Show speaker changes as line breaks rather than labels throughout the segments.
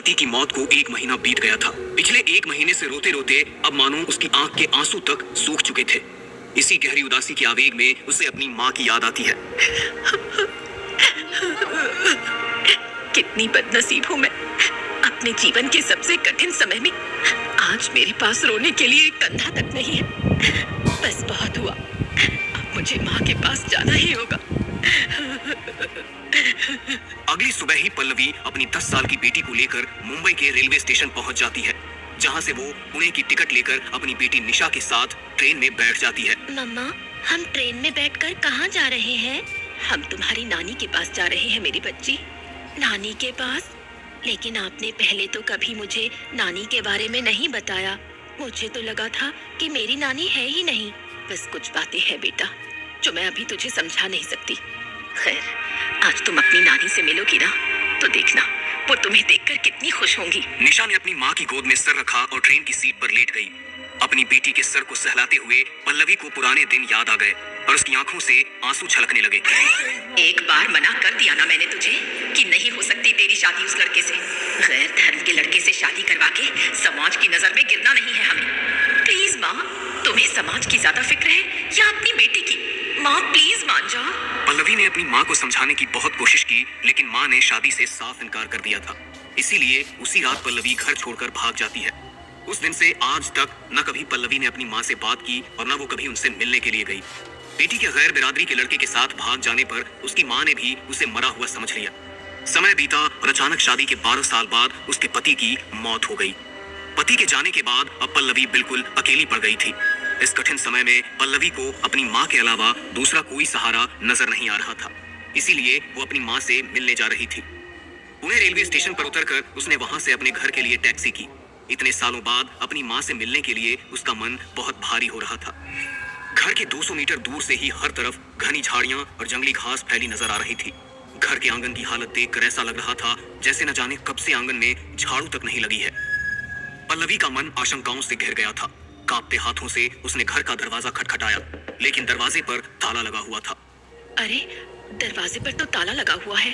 पति की मौत को 1 महीना बीत गया था। पिछले 1 महीने से रोते रोते अब मानो उसकी आंख के आंसू तक सूख चुके थे। इसी गहरी उदासी के आवेग में उसे अपनी माँ की याद आती है।
कितनी बदनसीब हूँ मैं। अपने जीवन के सबसे कठिन समय में आज मेरे पास रोने के लिए एक कंधा तक नहीं है। बस बहुत हुआ, अब मुझे माँ के पास जाना ही होगा।
अगली सुबह ही पल्लवी अपनी 10 साल की बेटी को लेकर मुंबई के रेलवे स्टेशन पहुंच जाती है, जहां से वो पुणे की टिकट लेकर अपनी बेटी निशा के साथ ट्रेन में बैठ जाती है।
मम्मा, हम ट्रेन में बैठकर कहाँ जा रहे हैं? हम तुम्हारी नानी के पास जा रहे हैं मेरी बच्ची। नानी के पास? लेकिन आपने पहले तो कभी मुझे नानी के बारे में नहीं बताया। मुझे तो लगा था कि मेरी नानी है ही नहीं। बस कुछ बातें हैं बेटा जो मैं अभी तुझे समझा नहीं सकती। खैर, आज तुम अपनी नानी से मिलोगी ना, तो देखना वो तुम्हें देखकर कितनी खुश होंगी।
निशा ने अपनी माँ की गोद में सर रखा और ट्रेन की सीट पर लेट गई। अपनी बेटी के सर को सहलाते हुए पल्लवी को पुराने दिन याद आ गए और उसकी आंखों से आंसू छलकने लगे।
एक बार मना कर दिया ना मैंने तुझे कि नहीं हो सकती तेरी शादी उस लड़के से। गैर धर्म के लड़के से शादी करवा के समाज की नजर में गिरना नहीं है हमें। प्लीज माँ, तुम्हें समाज की ज्यादा फिक्र है या अपनी बेटी की? माँ प्लीज मान जाओ।
पल्लवी ने अपनी माँ को समझाने की बहुत कोशिश की, लेकिन माँ ने शादी से साफ इनकार कर दिया था। इसीलिए उसी रात पल्लवी घर छोड़कर भाग जाती है। उस दिन से आज तक न कभी पल्लवी ने अपनी माँ से बात की और न वो कभी उनसे मिलने के लिए गई। बेटी के गैर बिरादरी के लड़के के साथ भाग जाने पर उसकी माँ ने भी उसे मरा हुआ समझ लिया। समय बीता और अचानक शादी के 12 साल बाद उसके पति की मौत हो गई। पति के जाने के बाद अब पल्लवी बिल्कुल अकेली पड़ गई थी। इस कठिन समय में पल्लवी को अपनी माँ के अलावा दूसरा कोई सहारा नजर नहीं आ रहा था। इसीलिए वो अपनी माँ से मिलने जा रही थी। पुणे रेलवे स्टेशन पर उतरकर उसने वहां से अपने घर के लिए टैक्सी की। इतने सालों बाद अपनी माँ से मिलने के लिए उसका मन बहुत भारी हो रहा था। घर के 200 मीटर दूर से ही हर तरफ घनी झाड़ियां और जंगली घास फैली नजर आ रही थी। घर के आंगन की हालत देखकर ऐसा लग रहा था जैसे न जाने कब से आंगन में झाड़ू तक नहीं लगी है। पल्लवी का मन आशंकाओं से घिर गया था। कांपते हाथों से उसने घर का दरवाजा खटखटाया, लेकिन दरवाजे पर ताला लगा हुआ था।
अरे, दरवाजे पर तो ताला लगा हुआ है।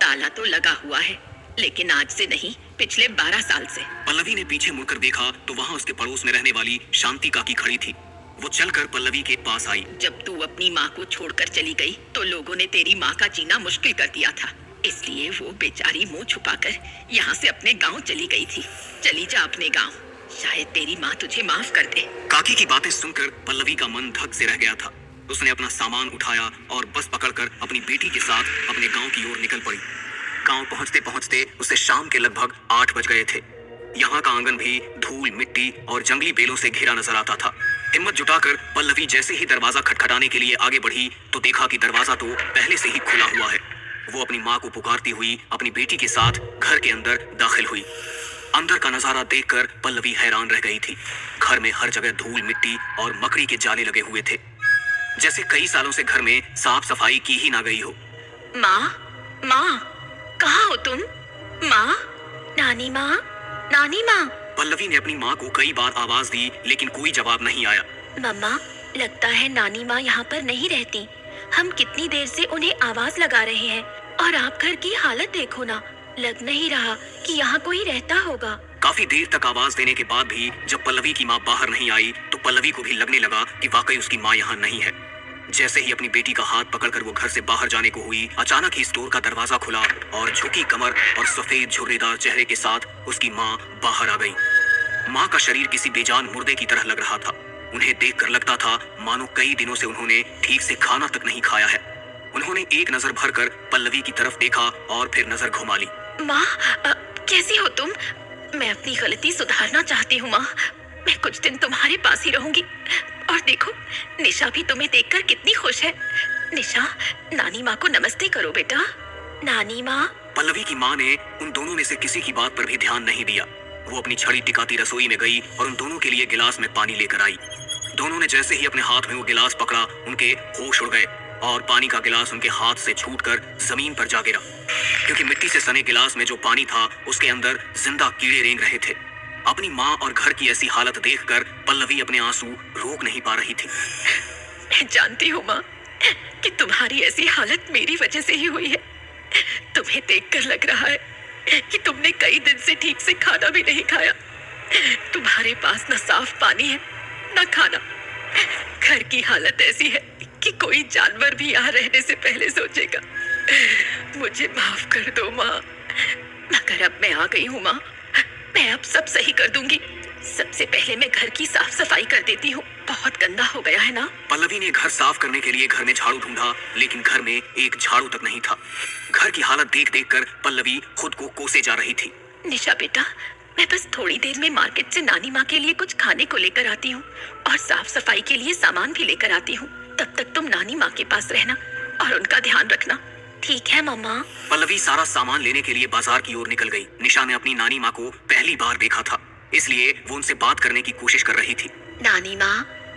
ताला तो लगा हुआ है, लेकिन आज से नहीं, पिछले 12 साल से।
पल्लवी ने पीछे मुड़कर देखा तो वहां उसके पड़ोस में रहने वाली शांति काकी खड़ी थी। वो चलकर पल्लवी के पास आई।
जब तू अपनी माँ को छोड़कर चली गई तो लोगों ने तेरी माँ का जीना मुश्किल कर दिया था। इसलिए वो बेचारी मुंह छुपाकर यहाँ से अपने गांव चली गई थी। चली जा अपने गांव, शायद तेरी माँ तुझे माफ कर दे।
काकी की बातें सुनकर पल्लवी का मन धक से रह गया था। उसने अपना सामान उठाया और बस पकड़कर अपनी बेटी के साथ अपने गांव की ओर निकल पड़ी। गांव पहुंचते पहुंचते उसे शाम के लगभग 8 बज गए थे। यहाँ का आंगन भी धूल, मिट्टी और जंगली बेलों से घिरा नजर आता था। हिम्मत जुटाकर पल्लवी जैसे ही दरवाजा खटखटाने के लिए आगे बढ़ी तो देखा कि दरवाजा तो पहले से ही खुला हुआ है। वो अपनी माँ को पुकारती हुई अपनी बेटी के साथ घर के अंदर दाखिल हुई। अंदर का नजारा देखकर पल्लवी हैरान रह गई थी। घर में हर जगह धूल, मिट्टी और मकड़ी के जाले लगे हुए थे, जैसे कई सालों से घर में साफ सफाई की ही ना गई हो।
माँ, माँ, कहाँ हो तुम? माँ, नानी माँ, नानी माँ।
पल्लवी ने अपनी माँ को कई बार आवाज दी, लेकिन कोई जवाब नहीं आया।
मम्मा, लगता है नानी माँ यहाँ पर नहीं रहती। हम कितनी देर से उन्हें आवाज लगा रहे हैं और आप घर की हालत देखो ना, लग नहीं रहा कि यहाँ कोई रहता होगा।
काफी देर तक आवाज देने के बाद भी जब पल्लवी की माँ बाहर नहीं आई तो पल्लवी को भी लगने लगा कि वाकई उसकी माँ यहाँ नहीं है। जैसे ही अपनी बेटी का हाथ पकड़कर वो घर से बाहर जाने को हुई, अचानक ही स्टोर का दरवाजा खुला और झुकी कमर और सफेद झुर्रीदार चेहरे के साथ उसकी माँ बाहर आ गई। माँ का शरीर किसी बेजान मुर्दे की तरह लग रहा था। उन्हें देखकर लगता था मानो कई दिनों से उन्होंने ठीक से खाना तक नहीं खाया है। उन्होंने एक नजर भरकर पल्लवी की तरफ देखा और फिर नजर घुमा ली।
माँ, कैसी हो तुम? मैं अपनी गलती सुधारना चाहती हूँ माँ। मैं कुछ दिन तुम्हारे पास ही रहूंगी। और देखो, निशा भी तुम्हें देखकर कितनी खुश है। निशा, नानी माँ को नमस्ते करो बेटा। नानी माँ।
पल्लवी की माँ ने उन दोनों में से किसी की बात पर भी ध्यान नहीं दिया। वो अपनी छड़ी टिकाती रसोई में गई और उन दोनों के लिए गिलास में पानी लेकर आई। दोनों ने जैसे ही अपने हाथ में वो गिलास पकड़ा, उनके होश उड़ गए और पानी का गिलास उनके हाथ से छूटकर जमीन पर जा गिरा, क्योंकि मिट्टी से सने गिलास में जो पानी था उसके अंदर जिंदा कीड़े रेंग रहे थे। अपनी माँ और घर की ऐसी हालत देखकर पल्लवी अपने आंसू रोक नहीं पा रही थी।
मैं जानती हूँ माँ कि तुम्हारी ऐसी हालत मेरी वजह से ही हुई है। तुम्हें देखकर लग रहा है कि तुमने कई दिन से ठीक से खाना भी नहीं खाया। तुम्हारे पास न साफ पानी है न खाना। घर की हालत ऐसी है कि कोई जानवर भी यहाँ रहने से पहले सोचेगा। मुझे माफ कर दो माँ, मगर अब मैं आ गई हूँ माँ। मैं अब सब सही कर दूंगी। सबसे पहले मैं घर की साफ सफाई कर देती हूँ, बहुत गंदा हो गया है ना।
पल्लवी ने घर साफ करने के लिए घर में झाड़ू ढूंढा, लेकिन घर में एक झाड़ू तक नहीं था। घर की हालत देख देख कर पल्लवी खुद को कोसे जा रही थी।
निशा बेटा, मैं बस थोड़ी देर में मार्केट से नानी माँ के लिए कुछ खाने को लेकर आती हूँ और साफ सफाई के लिए सामान भी लेकर आती हूँ। तब तक तुम नानी माँ के पास रहना और उनका ध्यान रखना। ठीक है मम्मा।
पल्लवी सारा सामान लेने के लिए बाजार की ओर निकल गई। निशा ने अपनी नानी माँ को पहली बार देखा था, इसलिए वो उनसे बात करने की कोशिश कर रही थी।
नानी माँ,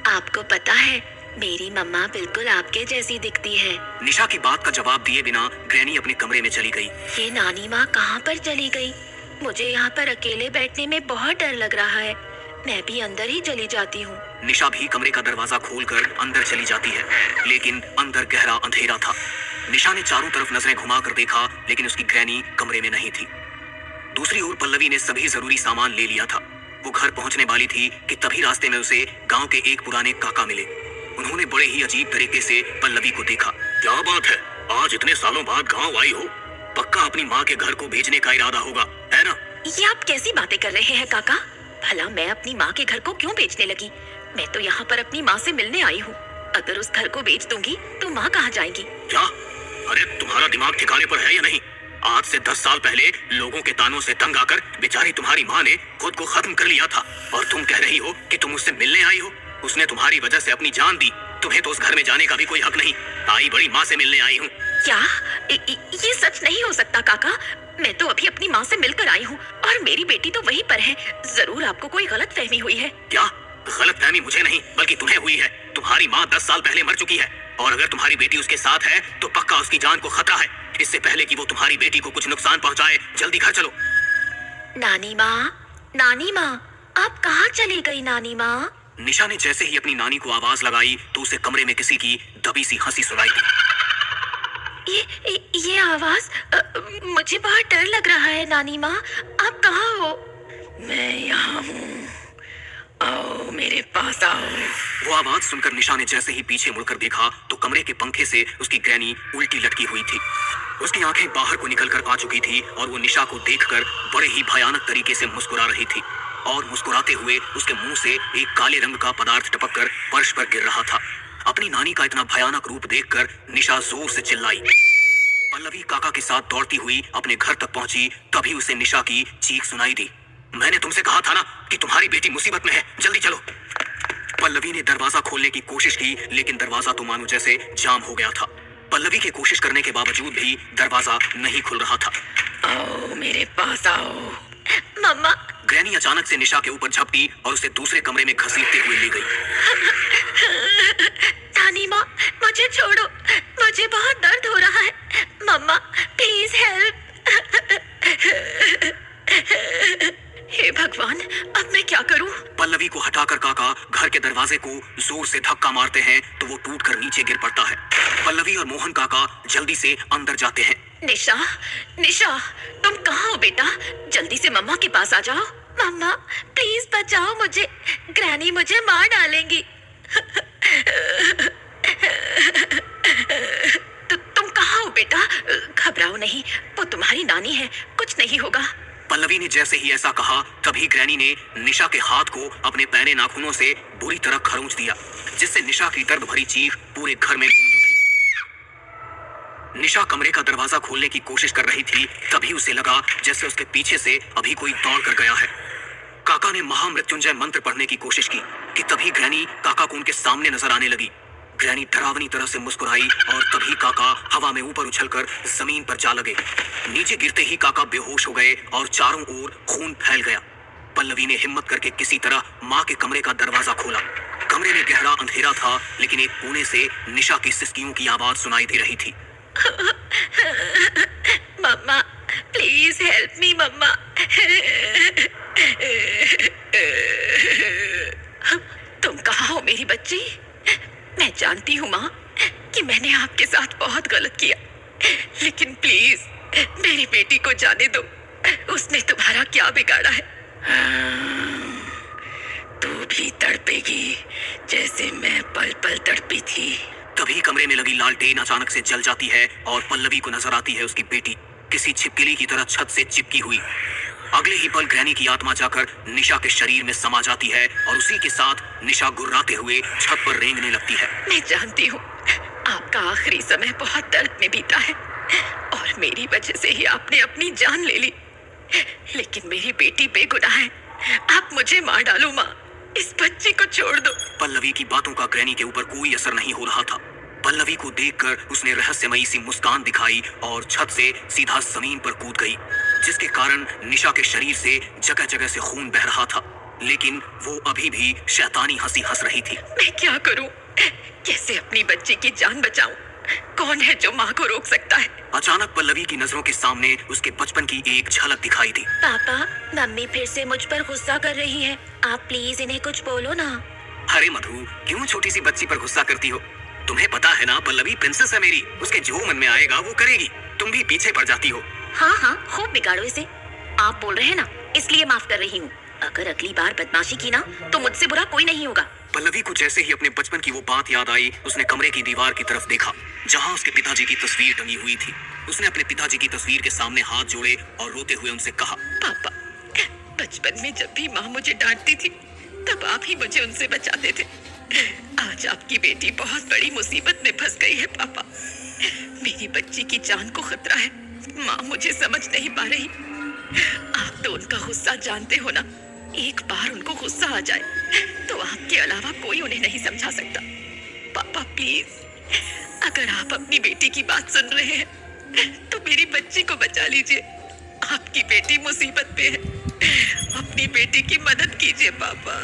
आपको पता है मेरी मम्मा बिल्कुल आपके जैसी दिखती है।
निशा की बात का जवाब दिए बिना ग्रैनी अपने कमरे में चली गई।
ये नानी माँ कहाँ पर चली गई? मुझे यहाँ पर अकेले बैठने में बहुत डर लग रहा है। मैं भी अंदर ही चली जाती हूँ।
निशा भी कमरे का दरवाजा खोलकर अंदर चली जाती है, लेकिन अंदर गहरा अंधेरा था। निशा ने चारों तरफ नजरें घुमाकर देखा, लेकिन उसकी ग्रैनी कमरे में नहीं थी। दूसरी ओर पल्लवी ने सभी जरूरी सामान ले लिया था। वो घर पहुंचने वाली थी कि तभी रास्ते में उसे गांव के एक पुराने काका मिले। उन्होंने बड़े ही अजीब तरीके से पल्लवी को देखा। क्या बात है, आज इतने सालों बाद गांव आई हो? पक्का अपनी माँ के घर को भेजने का इरादा होगा, है ना?
ये आप कैसी बातें कर रहे हैं काका? भला मैं अपनी माँ के घर को क्यों बेचने लगी? मैं तो यहाँ पर अपनी माँ से मिलने आई हूँ। अगर उस घर को बेच दूंगी तो माँ कहाँ जाएगी?
क्या? अरे तुम्हारा दिमाग ठिकाने पर है या नहीं? आज से 10 साल पहले लोगों के तानों से तंग आकर बेचारी तुम्हारी माँ ने खुद को खत्म कर लिया था, और तुम कह रही हो कि तुम उससे मिलने आई हो? उसने तुम्हारी वजह से अपनी जान दी। तुम्हें तो उस घर में जाने का भी कोई हक नहीं। आई बड़ी माँ से मिलने आई हूँ।
क्या? ये सच नहीं हो सकता काका। मैं तो अभी अपनी माँ से मिलकर आई हूँ और मेरी बेटी तो वहीं पर है। जरूर आपको कोई गलत फहमी हुई है।
क्या? गलत फहमी मुझे नहीं बल्कि तुम्हें हुई है। तुम्हारी माँ 10 साल पहले मर चुकी है, और अगर तुम्हारी बेटी उसके साथ है तो पक्का उसकी जान को खतरा है। इससे पहले कि वो तुम्हारी बेटी को कुछ नुकसान पहुंचाए, जल्दी घर चलो।
नानी माँ, आप कहाँ चली गई नानी माँ?
निशा ने जैसे ही अपनी नानी को आवाज लगाई तो उसे कमरे में किसी की दबी सी हंसी सुनाई दी।
ये आवाज, मुझे बहुत डर लग रहा है। नानी माँ, आप कहाँ हो? मैं यहाँ हूँ, आओ मेरे पास आओ।
वो आवाज सुनकर निशा ने जैसे ही पीछे मुड़कर देखा तो कमरे के पंखे से उसकी ग्रैनी उल्टी लटकी हुई थी। उसकी आंखें बाहर को निकलकर आ चुकी थी और वो निशा को देखकर बड़े ही भयानक तरीके से मुस्कुरा रही थी, और मुस्कुराते हुए उसके मुंह से एक काले रंग का पदार्थ टपककर फर्श पर गिर रहा था। अपनी नानी का इतना भयानक रूप देखकर निशा जोर से चिल्लाई। पल्लवी काका के साथ दौड़ती हुई अपने घर तक पहुंची, तभी उसे निशा की चीख सुनाई दी। मैंने तुमसे कहा था ना कि तुम्हारी बेटी मुसीबत में है, जल्दी चलो। पल्लवी ने दरवाजा खोलने की कोशिश की, लेकिन दरवाजा तो मानो जैसे जाम हो गया था। पल्लवी के कोशिश करने के बावजूद भी दरवाजा नहीं खुल रहा था।
आओ मेरे पास आओ। मम्मा।
ग्रैनी अचानक से निशा के ऊपर झपटी और उसे दूसरे कमरे में घसीटते हुए ले गई।
नानी माँ, मुझे छोड़ो, मुझे बहुत दर्द हो रहा है। मम्मा प्लीज हेल्प। हे भगवान, अब मैं क्या करूं?
पल्लवी को हटाकर काका घर के दरवाजे को जोर से धक्का मारते हैं तो वो टूटकर नीचे गिर पड़ता है। पल्लवी और मोहन काका जल्दी से अंदर जाते हैं।
निशा, तुम कहाँ हो बेटा? जल्दी से मम्मा के पास आ जाओ। मम्मा प्लीज बचाओ मुझे, ग्रैनी मुझे मार डालेंगी। तुम कहाँ हो बेटा? घबराओ नहीं, वो तुम्हारी नानी है, कुछ नहीं होगा।
पल्लवी ने जैसे ही ऐसा कहा तभी ग्रैनी ने निशा के हाथ को अपने पैने नाखूनों से बुरी तरह खरोंच दिया, जिससे निशा की दर्द भरी चीख पूरे घर में गूंज उठी। निशा कमरे का दरवाजा खोलने की कोशिश कर रही थी, तभी उसे लगा जैसे उसके पीछे से अभी कोई दौड़ कर गया है। काका ने महामृत्युंजय मंत्र पढ़ने की कोशिश की कि तभी ग्रैनी काका को उनके सामने नजर आने लगी। ग्रैनी डरावनी तरह से मुस्कुराई और तभी काका हवा में ऊपर उछलकर जमीन पर जा लगे। नीचे गिरते ही काका बेहोश हो गए और चारों ओर खून फैल गया। पल्लवी ने हिम्मत करके किसी तरह माँ के कमरे का दरवाजा खोला। कमरे में गहरा अंधेरा था, लेकिन एक कोने से निशा की सिसकियों की आवाज सुनाई दे रही थी।
मम्मा प्लीज हेल्प मी मम्मा। तुम कहाँ हो मेरी बच्ची? मैं जानती हूँ माँ कि मैंने आपके साथ बहुत गलत किया, लेकिन प्लीज मेरी बेटी को जाने दो। उसने तुम्हारा क्या बिगाड़ा है? तू भी तड़पेगी जैसे मैं पल पल तड़पी थी।
तभी कमरे में लगी लालटेन अचानक से जल जाती है और पल्लवी को नजर आती है उसकी बेटी किसी छिपकली की तरह छत से चिपकी हुई। अगले ही पल ग्रैनी की आत्मा जाकर निशा के शरीर में समा जाती है और उसी के साथ निशा गुर्राते हुए छत पर रेंगने लगती है।
मैं जानती हूँ आपका आखिरी समय बहुत दर्द में बीता है और मेरी वजह से ही आपने अपनी जान ले ली, लेकिन मेरी बेटी बेगुनाह है। आप मुझे मार डालो माँ, इस बच्ची को छोड़ दो।
पल्लवी की बातों का ग्रैनी के ऊपर कोई असर नहीं हो रहा था। पल्लवी को देखकर उसने रहस्यमयी सी मुस्कान दिखाई और छत से सीधा जमीन पर कूद गई, जिसके कारण निशा के शरीर से जगह जगह से खून बह रहा था, लेकिन वो अभी भी शैतानी हंसी हंस रही थी।
मैं क्या करूं? कैसे अपनी बच्ची की जान बचाऊं? कौन है जो माँ को रोक सकता है?
अचानक पल्लवी की नजरों के सामने उसके बचपन की एक झलक दिखाई दी।
पापा, मम्मी फिर से मुझ पर गुस्सा कर रही है। आप प्लीज इन्हें कुछ बोलो ना।
अरे मधु, क्यों छोटी सी बच्ची पर गुस्सा करती हो? तुम्हें पता है ना पल्लवी प्रिंसेस है मेरी, उसके जो मन में आएगा वो करेगी। तुम भी पीछे पड़ जाती हो।
हाँ, खूब बिगाड़ो इसे। आप बोल रहे हैं ना, इसलिए माफ कर रही हूँ। अगर अगली बार बदमाशी की ना तो मुझसे बुरा कोई नहीं होगा।
पल्लवी को जैसे ही अपने बचपन की वो बात याद आई, उसने कमरे की दीवार की तरफ देखा जहां उसके पिताजी की तस्वीर टंगी हुई थी। उसने अपने पिताजी की तस्वीर के सामने हाथ जोड़े और रोते हुए उनसे कहा,
पापा, बचपन में जब भी माँ मुझे डांटती थी तब आप ही मुझे उनसे बचाते थे। आज आपकी बेटी बहुत बड़ी मुसीबत में फंस गई है पापा। मेरी बच्ची की जान को खतरा है। माँ मुझे समझ नहीं पा रही। आप तो उनका गुस्सा जानते हो ना। एक बार उनको गुस्सा आ जाए तो आपके अलावा कोई उन्हें नहीं समझा सकता। पापा प्लीज, अगर आप अपनी बेटी की बात सुन रहे हैं तो मेरी बच्ची को बचा लीजिए। आपकी बेटी मुसीबत में है। अपनी बेटी की मदद कीजिए पापा।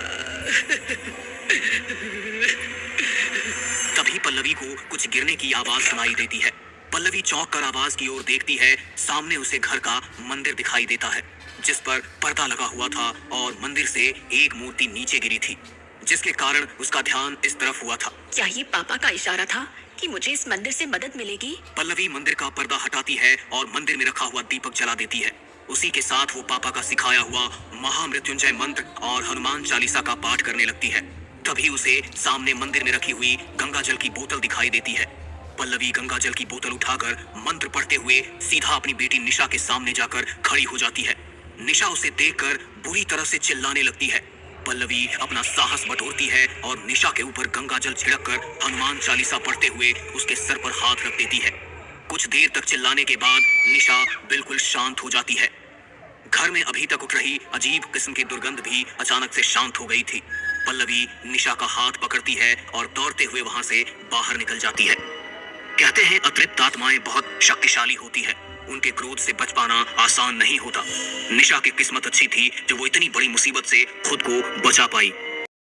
तभी पल्लवी को कुछ गिरने की आवाज सुनाई देती है। पल्लवी चौंक कर आवाज की ओर देखती है। सामने उसे घर का मंदिर दिखाई देता है, जिस पर पर्दा लगा हुआ था और मंदिर से एक मूर्ति नीचे गिरी थी, जिसके कारण उसका ध्यान इस तरफ हुआ था।
क्या ये पापा का इशारा था कि मुझे इस मंदिर से मदद मिलेगी?
पल्लवी मंदिर का पर्दा हटाती है और मंदिर में रखा हुआ दीपक जला देती है। उसी के साथ वो पापा का सिखाया हुआ महामृत्युंजय मंत्र और हनुमान चालीसा का पाठ करने लगती है। तभी उसे सामने मंदिर में रखी हुई गंगा जल की बोतल दिखाई देती है। पल्लवी गंगा जल की बोतल उठाकर मंत्र पढ़ते हुए सीधा अपनी बेटी निशा के सामने जाकर खड़ी हो जाती है। निशा उसे देखकर बुरी तरह से चिल्लाने लगती है। पल्लवी अपना साहस बटोरती है और निशा के ऊपर गंगा जल छिड़ककर हनुमान चालीसा पढ़ते हुए उसके सर पर हाथ रख देती है। कुछ देर तक चिल्लाने के बाद निशा बिल्कुल शांत हो जाती है। घर में अभी तक उठ रही अजीब किस्म की दुर्गंध भी अचानक से शांत हो गई थी। पल्लवी निशा का हाथ पकड़ती है और दौड़ते हुए वहां से बाहर निकल जाती है। कहते हैं अतृप्त आत्माएं बहुत शक्तिशाली होती है। उनके क्रोध से बच पाना आसान नहीं होता। निशा की किस्मत अच्छी थी जो वो इतनी बड़ी मुसीबत से खुद को बचा पाई।